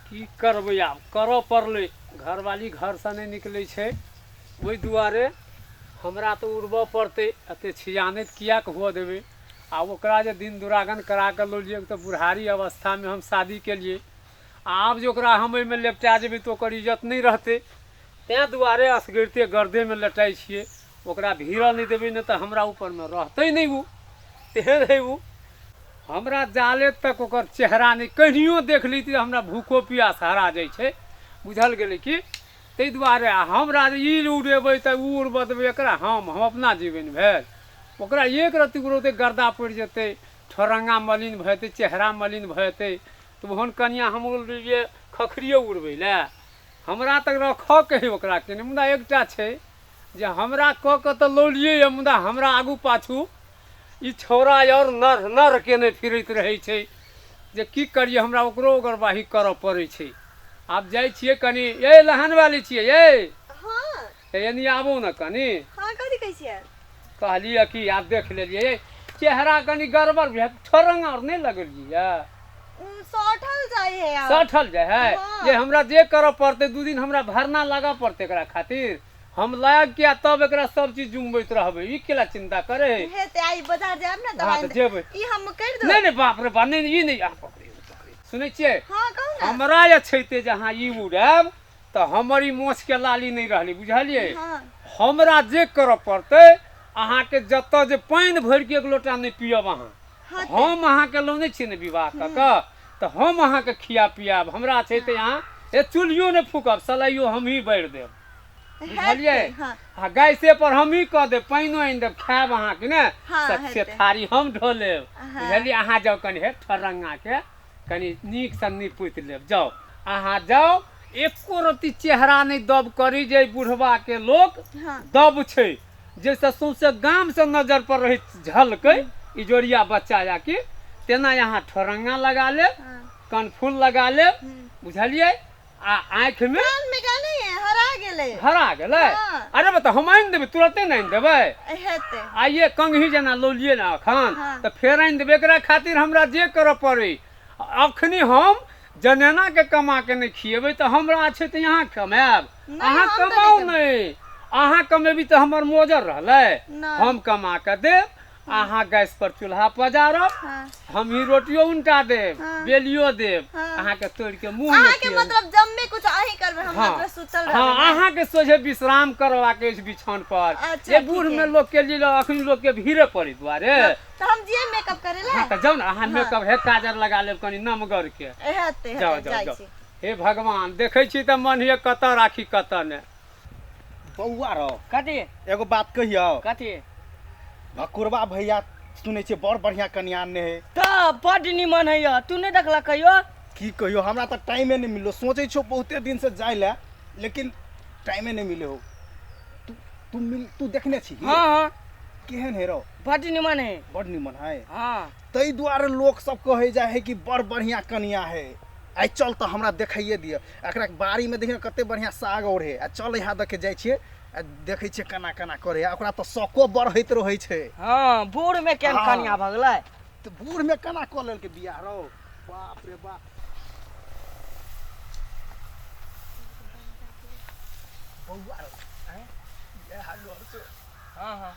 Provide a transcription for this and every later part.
की करबै आब करऽ पड़लै। घरवाली घर से नहीं निकलै छै, ओहि दुआरे हमरा तो उड़बऽ पड़तै। एते छियानैत किया के हुअ देबै। आ ओकरा जे दिन दुरागन करा के लोलिए तऽ बुढ़ारी अवस्था में हम शादी केलिए। आब जे ओकरा हम एहिमे लेपटा जेबै तऽ ओकर इज्जत नहीं रहतै। तैं दुआरे असगरिते गर्दे में लटाइ छियै। ओकरा भीड़ऽ नहीं देबै, नहीं तऽ हमरा ऊपर में रहतै नहीं। ओ तेहन है ओ। हमरा जाले तक ओकर चेहरा नहीं, कहियो देख ली तऽ हमरा भूखो प्यास हरा जाइ छै। बुझल गेलै कि ताहि दुआरे हमरा ई उड़ेबै तऽ ओ उड़बऽ देबै एकरा। हम अपना जीवन भेल ओकरा एक रत्ती उड़ौते गर्दा पड़ि जेतै, ठोरंगा मलिन भऽ जेतै, चेहरा मलिन भऽ जेतै। तऽ ओहन कनिया हम उड़लिए खखरियो उड़बै लए। हमरा तक रखऽ के है ओकरा के। मुदा एकटा छै जे हमरा कऽ के तऽ लौलिए, मुदा हमरा आगू पाछू ई छौड़ा और नर नर केने फिरैत रहै छै जे की करिए। हमरा ओकरो ओगरबाही करऽ पड़ै छै। आब जाइ छियै कनि। ये लहन वाली छियै ये? हाँ यानी आबू न कनि। हाँ कथी कहै छियै? कहलिए कि आब देख लेलिए चेहरा कनि गड़बड़ भेल, ठोरंगा और नहीं लगलिए। सठल जाय है यार। सठल जाय है। हाँ। ये हमरा जे करऽ पड़तै, 2 दिन हमरा भरना लगा पड़तै एकरा खातिर। हम लाग के तब एकरा सब चीज जुमबैत रहबै। ई केला चिंता करे है? हेते आई बाजार जाब ना हाँ तो जेबै। ई हम कर दो। नहीं नहीं बाप रे बाप, नहीं ई नहीं। आ पकड़ियो पकड़ियो, सुनै छियै? हाँ कहू ना। हमरा ये छैते जहाँ ई उड़ाब तऽ हमर ई मोछ के लाली नहीं रहली, बुझलिए? हाँ हमरा जे करऽ पड़तै, अहाँ के जतऽ जे पानि भरि के एक लोटा नहीं पियब अहाँ। हाँ हम अहाँ के लौने छी ने विवाह कऽ कऽ, तऽ हम अहाँ के खिया पियाब। हमरा छै तऽ अहाँ ए चूल्हियो नहीं फूकब, सलाइयो हम ही बारि देब, बुझलिए? हाँ आ गैसे पर हम ही कह देब, पानियो आनि देब, खायब अहाँ के ने। हाँ, से हेतै। थारी हम ढो लेब, हाँ। बुझलिए? अहाँ जाओ कनि हे ठरंगा के कनि नीक से निपुत लेब। जाओ अहाँ जाओ, एको रत्ती चेहरा नहीं दब करी जे बुढ़वा के लोग हाँ दब छै। जैसे सौंसे गाम से नजर पर रहे झलकै इजोरिया बच्चा जाके, तेना यहाँ ठोरंगा लगा ले, हाँ। कनफूल लगा ले, बुझलिए? आ आँख में कान में का नहीं है, हरा गेले। हरा गेलै। हाँ। अरे बता हम आनि देबै, तुरते नहीं आनि देबै। हेते आइए कंघी जेना लोलिए ना अखन, हाँ। तऽ फेर आनि देबै। एकरा खातिर हमरा जे करऽ पड़ै, अखनी हम जनेना के कमा के नहीं खिएबै तऽ हमरा छै तऽ यहाँ कमाएब। नहीं, अहाँ हम तो कमाओ नहीं नहीं, अहाँ कमेबी तऽ हमर मोजर रहलै। नहीं। हम कमा के देब, अहाँ गैस पर चूल्हा पजारब, हाँ हम ही रोटियो उनटा देब, हाँ। बेलियो देब। हाँ। अहाँ के तोड़ के मुंह में अहाँ के खिएबै। मतलब जब में कुछ आही करबे, हम हाँ। मतलब सुतल हाँ रहबे। अहाँ के सोझे विश्राम करवा के इस बिछान पर। अच्छा, ये बूढ़ ठीक में है। लोग के लिए अखनी लोग के भीड़े पड़ी द्वारे। तो हम जे मेकअप करेला। हाँ तो जाओ ना, अहाँ हाँ। मेकअप हे काजर लगा लेब कनि नमगर के। हेते जाओ हेते जाओ जाइ जाओ। छी। हे भगवान, देखै छी तऽ मन हिय कतऽ राखी कतऽ ने। बौआ रहो, कथी एगो बात कहियो। कथी? भकुरबा भैया सुनै छियै बड़ बढ़िया कन्या ने है। तऽ बड निमन है यऽ, तू नहीं देखला कहियो? की कहियो, हमरा तऽ टाइमे नहीं मिलो। सोचे छो बहुते दिन से जाय ला, लेकिन टाइमे नहीं मिले हो। तू देखने छी? हाँ हाँ केहन है रो? बड निमन है। बड़ निमन है। हाँ तई द्वारे लोग सब कहे जाए है कि बड़ बढ़िया कन्या है। आई चल तो हमरा देखाइए दिया। एकरा बाड़ी में देखिए कते बढ़िया साग और है। आ चल यहाँ देखे जाय छिए, देखे छिए कना कना करे। ओकरा तो शौको बड़ होइत रहे छै। हाँ बूढ़ में केन हाँ। कनिया भगलै? तो बूढ़ में कना कऽ लेल के बियाह रो? बाप रे बाप। बौआ रो, ये हाल और से। हाँ हाँ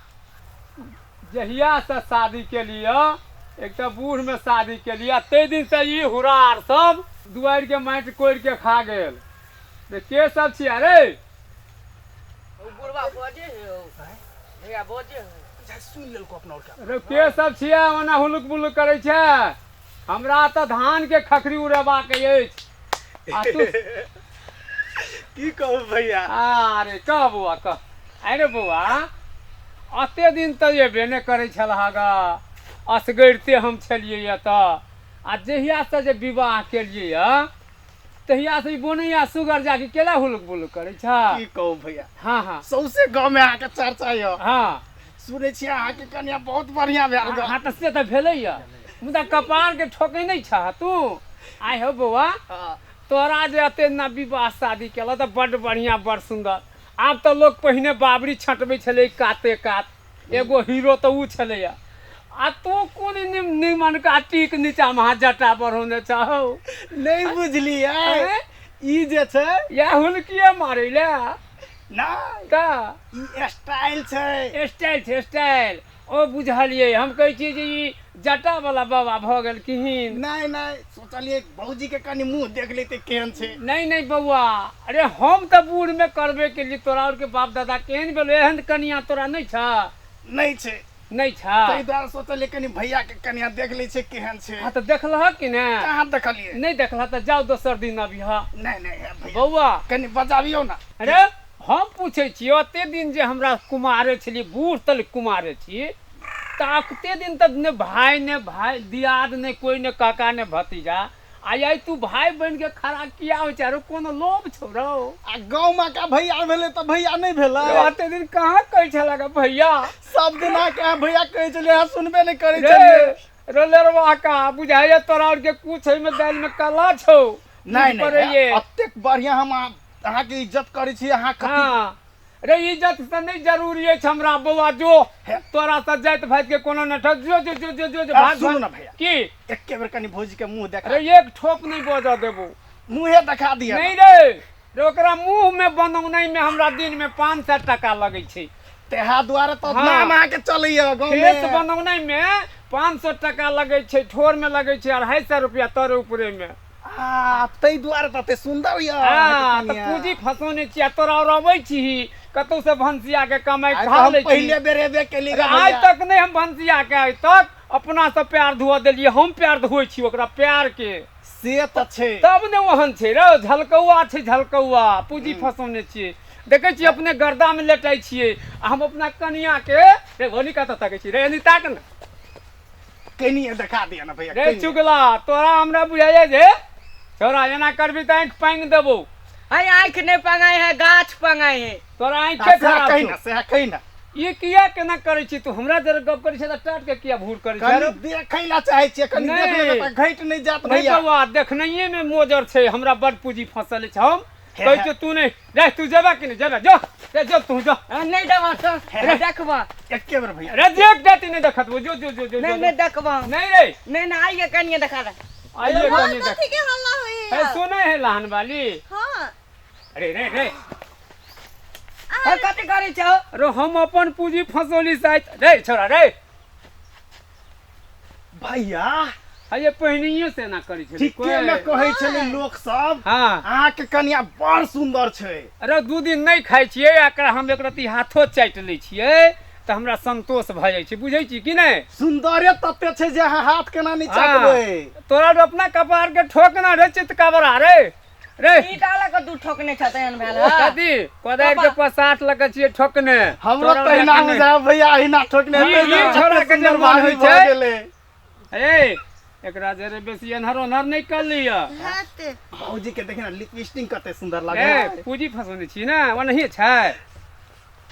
जहिया से शादी के लिए, एक तो बूढ़ में शादी के लिए, ते दिन से ई हुरार सब दुआर के माटि कोड़ के खा गेल। के सब छियै रे? बुढ़वा बजे है ओ। भैया बजे है। जा सुन लेल को अपना और का। रे के सब छियै ओना हुलुक बुलुक करै छै? हमरा तऽ धान के खखरी उड़ेबा के अछि। आ तू की कहू भैया। अरे कह बौआ कह। अरे बौआ, अते दिन तऽ अयबे नहि करै छलह गा। असगरिते हम छलियै यऽ तऽ। आ जहिया से जे विवाह केलियै यऽ, तहिया से ई बोनैया सुगर जाके केला हुलुक बुलुक करै छ? की कहू भैया, हाँ हाँ सौसे गांव में आके चर्चा यो। हाँ सुनै छियै अहाँ के कन्या बहुत बढ़िया भेल ग। हाँ तऽ से तऽ भेलै यऽ, मुदा कपार के ठोकै नहि छह तू। आइ हो बौआ, हाँ। तोरा जे एते ना विवाह शादी केला तऽ बड्ड बढ़िया बड़ सुंदर। आब तऽ लोग पहिने बाबरी छँटबै छलै काते कात, एगो हीरो तऽ ऊ छलैया। आ तू कोन निमन का टीक नीचा महा जटा पर होने चाहो नहीं बुझलिए हैं? ई जे छै या हुलकिए मारे ले नहीं का ई स्टाइल छै। स्टाइल छै स्टाइल ओ बुझलिए हम कहै छी जे ई जटा वाला बाबा भ गेल किहिन नहीं नहीं सोचलिए भौजी के कनी मुंह देख लेते केहन छै। नहीं नहीं बउआ अरे हम तो बूढ़ में करबे के लिए तोरा और के बाप दादा केहन भेलो एहन कनिया तोरा नहीं छ नहीं छै नहीं छ ताहि दुआरे सोचलिए कनी भैया के कनिया देख ले छै केहन छै। हाँ तो देखलह कि ने कहाँ देखलिए नहीं देखला तो जाओ दोसर दिन अभी हाँ नहीं नहीं है भैया बउआ कनी बजाबियो ना। अरे हम पूछे छी ओते दिन जे हमरा कुमारे छलिए बूढ़ तल कुमारे छी ताकते दिन तक ने भाई दियाद ने कोई ने काका ने भतीजा आई तू भाई बन के खड़ा किया हो चारो कोनो लोभ छोड़ो आ गाँव में का भैया भेले तो भैया नहीं भेले ओते दिन कहाँ कहे छला भैया सब दिन आके भैया कहे चले यहाँ सुनबे नहीं करे रे चलिए। रोलरवा का बुझाइए तोरा और के कुछ में दाल में कला छौ नहीं पर नहीं ये अतेक बढ़िया हम अहाँ के इज्जत करे छी अहाँ कथी हाँ रे इज्जत से नहीं जरूरी है हमरा बउआ जो तोरा से जाइत भाई के कोनो न ठग जो जो जो जो जो, जो भाग सुनो ना भैया की एके बेर कनी भौजी के मुंह देखा अरे एक ठोप नहीं बजा देबो मुंहे देखा दिया नहीं रे ओकरा मुंह में बनौनाई में हमरा दिन में 500 टका लगे छै तेहा द्वारा तो हाँ। नाम आके चलैया गाँव खेत में बनौनाई में 500 टका लगे छै ठोर में लगे छै 250 रुपया तोरे ऊपरे में तै द्वारा ते सुंदर या हाँ तो पूंजी फसौने छिया तोरा और अबै छी कतौ से भंसिया के कमाई आज खा हम ले छी पहले बेर एबे केली गा आज तक नहीं हम भंसिया के आज तक अपना से प्यार धुआ देलिए हम प्यार धोइ छी ओकरा प्यार के से त छै तब ने ओहन छै रे झलकौआ छै झलकौआ पूंजी फसौने छियै देखे छी अपने गर्दा में लेटाई छियै आ हम अपना कनिया के रे भोली का तकै छी रे एनी ताक न कनिया देखा दिया ना भैया रे कनिया। चुगला तोरा हमरा बुझाइए जे छोरा एना करबी त आंख पांग देबो है आँख नहीं पंगाए है गाछ पंगाए है। तोरा आंख से खराब कहि छौ। ना से कहि ना ये किया केना करे छी तू हमरा जरा गप करे छै त टाट के किया भूर करे छै कनी देखै ला चाहे छियै कनी नहीं। देख लेबै त घैट नहीं जात नहीं भैया बउआ देखनइए में मोजर छै हमरा बड़ पूंजी फसल छै हम कहै छी तू नहीं रे तू जेबा कि नहीं जेबा जो रे जो तू जो नहीं देवा तो देखबा एके बेर भैया रे देख जाती नहीं देखत वो जो जो जो जो नहीं नहीं देखबा नहीं रे नहीं नहीं आइए कनिए देखा दे आइए वहाँ कनी देख कथी के हल्ला हुई ए सुने है लहन वाली हाँ अरे रे रे है कथी करे छौ अरे हम अपन पूंजी फसौली साथ रे छोरा रे भैया ये पहिनियो से ना करे छै ठीके में कहै छलै लोक सब हां अहाँ के कनिया बड़ सुंदर छै। अरे दू दिन नहीं खाइ छियै एकरा हम एक रत्ती हाथो चाटि लै छियै त हमरा संतोष भ जाइ छै बुझै छी कि नहीं सुंदरे तते छै जे अहाँ हाथ केना नहीं हाँ। चाटबै तोरा तो अपना कपार के ठोकना रे चित कबरा रे रे ईटा लगा दू ठोकने छतन भेल कथी कोदारि के पसाट लगे छियै ठोकने हमरो तोरा तहिना देखने। बुझा भैया अहिना ठोकने ई- हेतै ई ने। छोरा के सुंदर निर्माण भाभी होइ छै। भऽ गेलै। ए एकरा जरे बेसी एनहर ओनहर नहीं कर लिया हाथे भौजी के देखिना लिपस्टिक कते सुंदर लागे ए पूंजी फसौने छी ना ओनहिए छै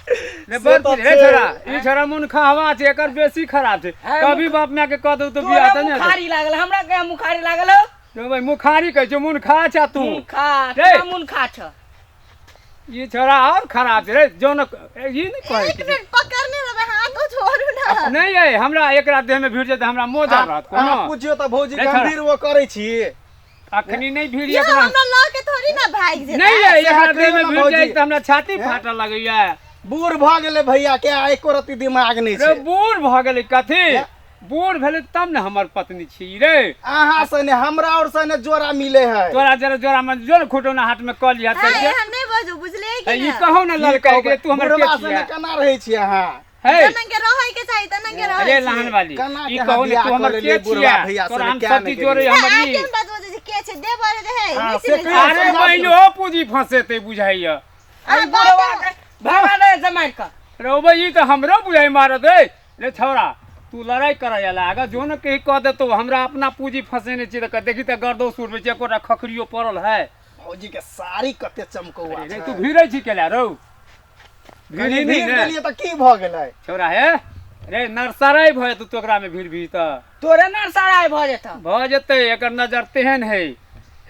रे से बड़ तऽ रे छै। छोरा ई छोरा मुन खावा छै एकर बेसी खराब छै है, कभी बाप माय के कह दऊ तो बियाह तोरा त नहीं मुखारी लागल हमरा के मुखारी लागल तो भाई मुखारी कहै छै मुन खा छा तू मुखा रे। तोरा मुन खा छ ई छोरा और खराब छै रे जोन ई नहीं कहै एक छै मिनट पकड़ने रहे हाथ को छोड़ू ना नहीं है हमरा एकरा देह में भीड़ जेते हमरा मोजा रहत कोनो अहाँ पूछियो त भौजी रे छोरा। गंभीर वो करै छी अखनी नहीं भीड़ ये एकरा हमरा ला के थोड़ी ना भाग जेता नहीं है एकरा से देह में हटइयो ना भीड़ भौजी। जाई त हमरा छाती फाटऽ लगैया बूढ़ भ गेलै भैया के आ एको रति दिमाग नहीं रे छै। बूढ़ भ गेलै कथी बूढ़ भेलै तब ने हमर पत्नी छी रे अहाँ से ने हमरा और से ने जोड़ा मिले है। तोरा जरा जोरा में जोर खुटौना हाथ में क लिया हां करके यहाँ नहीं बजू बुझले कि ई ना कहू ना लड़का के तू हमर बुढ़वा के से छिया ने केना रहै छी अहाँ हे तनंग के रहै के चाहिए तनंग के रहै अरे लहन वाली केना ई के कहू बियाह ना तू हमर कर के लेलियै बुढ़वा छिया भैया से तोरा हम क्या सती नहीं जोरे केलियै। हमर के ई बात बजे जे के छे दे बारे जे है हाँ, मिसी से नहीं कहियो जाए। अरे समझा बहिनो पूंजी फंसेते बुझाइया अरे बुढ़वा के भगा दे जमाई का रे ई त हमरो बुझाइ मारत रे रे छौरा तू लड़ाई करे ला आगा जो न कहीं कह दे तो हमरा अपना पूंजी फंसेने छी त देखी त गर्दो सुर में एकोटा खखरियो पड़ल है भौजी के साड़ी कते चमकौआ अरे छै। तू भिड़ै छी केला रौ कनी भिड़ी नहीं भीड़ ने देलियै त की भ गेलै छौरा हे रे नरसराई भए तू तोकरा में भीड़ भी त तोरे न सराय भ जेता भ जेतै एकर नजर तेहन है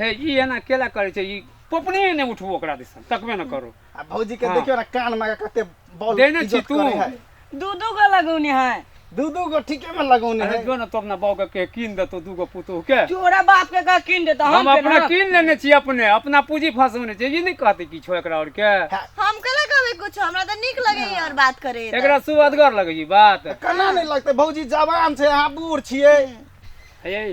हे ई एना केला करे छै ई पोपनी ने उठबो ओकरा दिसन तकबे न करो आ भौजी के हाँ। देखियो ना कान में कते बॉल देने छी इज्जत तू। करे है। दू दू गो लगौनी है दू गो ठीके में लगौने अरे है जो ना तो अपना बाबू के कीन देतो 2 गो पुतोह के तोरा बाप के का कीन देता हम के अपने ना। कीन लेने छी अपना पूंजी फंसौने छी ये नहीं कहते कि छो एकरा और के हम कला कहबे कुछ हमरा त निक लगे और बात करे त। एकरा सुअदगर लगे ई बात केना नहीं लगते भौजी जवान छै अहाँ बूढ़ छियै हे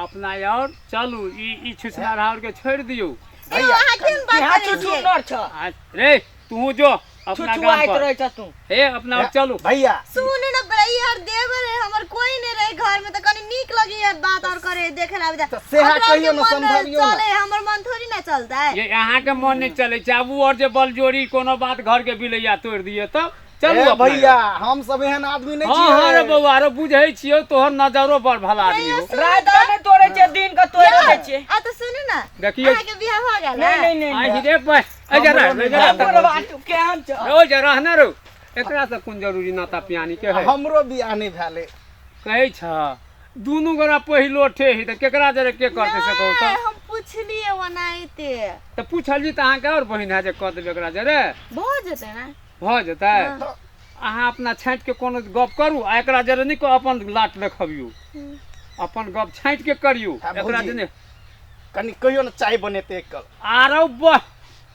अपना यार चलू ई छुछना राउर के छोड़ दियो ए अहाँ केन बात यहाँ करे छुछु छियै? नर छ रे तू जो अपना छुछु गांव आइत पर रहे छ तू। हे अपना और चलू भैया सुन न बड़ई यार देवर है हमर कोई नहीं रहे घर में त कनी निक लगे यार बात और करे देखे ला तो सेहा कहियो न समझाबियो न। चले हमर मन थोड़ी ना चलता है। ये यहाँ के मन नहीं चले चाबू और जे बल जोड़ी कोनो बात घर के बिलैया तोड़ दिए तब चलू ए अपना भैया हम सब एहन आदमी नहीं हाँ हाँ रे छियै बउआ रे बुझै छियो तोहर नजरो बड़ भला आदमी हो रात का नहीं तोड़े छे दिन का तोड़े दे छे। आ तो सुन ना देखिए अहाँ के बियाह हो गेल नहीं नहीं आई नहीं रे पे ए जरा ए बुढ़वा तू केहन छ रो जरा रहना रो एकरा से कोन जरूरी नाता पियानी के है हमरो बियाह नहीं भेले कहै छ दुनू गोरा पहिलो ठे ही त केकरा जरे के करते से कहू नहीं, त हम पूछलिए वनाइते त पूछली त अहाँ के और बहिन है जे कह देबे एकरा जरे हो जेते ना। भ जेतै हाँ। अहाँ अपना छाँट के कोनो गप करू आ एकरा जरे नहीं को अपन लाट देखबियो अपन गप छाँट के करियो हाँ, एकरा भौजी। जने कनी कहियो न चाय बनेते एक कल आरो बह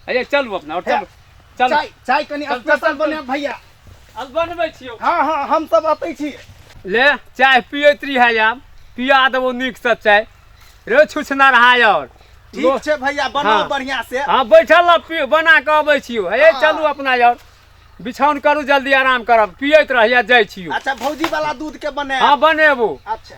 अरे चलू अपना और चलू चलू चाय चाय कनी चल, स्पेशल चल, बने चल। भैया अब बनबै छियो हाँ हाँ हम सब आते छी ले चाय पियत रही है आब पिया देबो नीक से चाय रे छुछना रहा और ठीक छै भैया बनाओ हाँ। बढ़िया से हाँ बैठल रह पी बना के अबै छियो हे हाँ। चलू अपना यार बिछौन करू जल्दी आराम करब पियत रहिया जाइ छियो अच्छा भौजी वाला दूध के बने हाँ बनेबो अच्छा